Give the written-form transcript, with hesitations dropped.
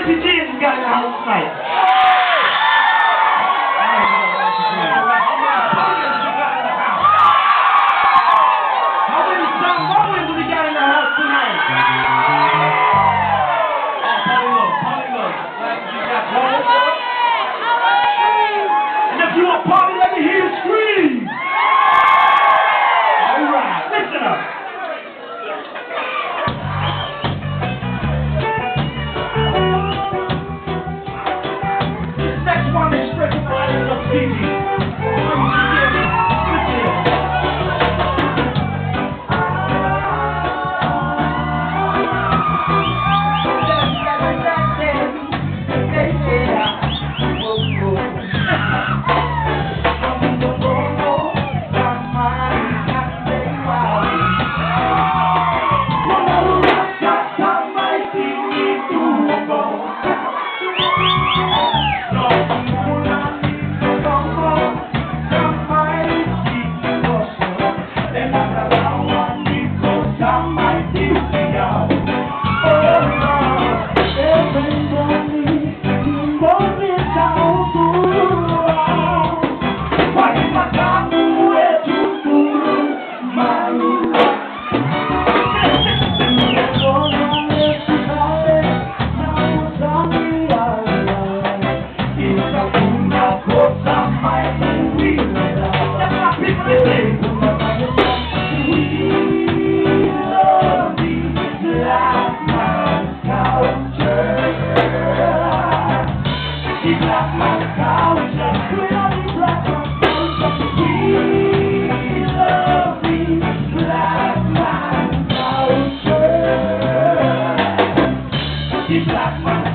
Ricky James we got in the house tonight? How many Samoans we got in the house tonight? And if you a party, let me hear you scream. All right, listen up. This next one is straight from the island of Fiji. Black man,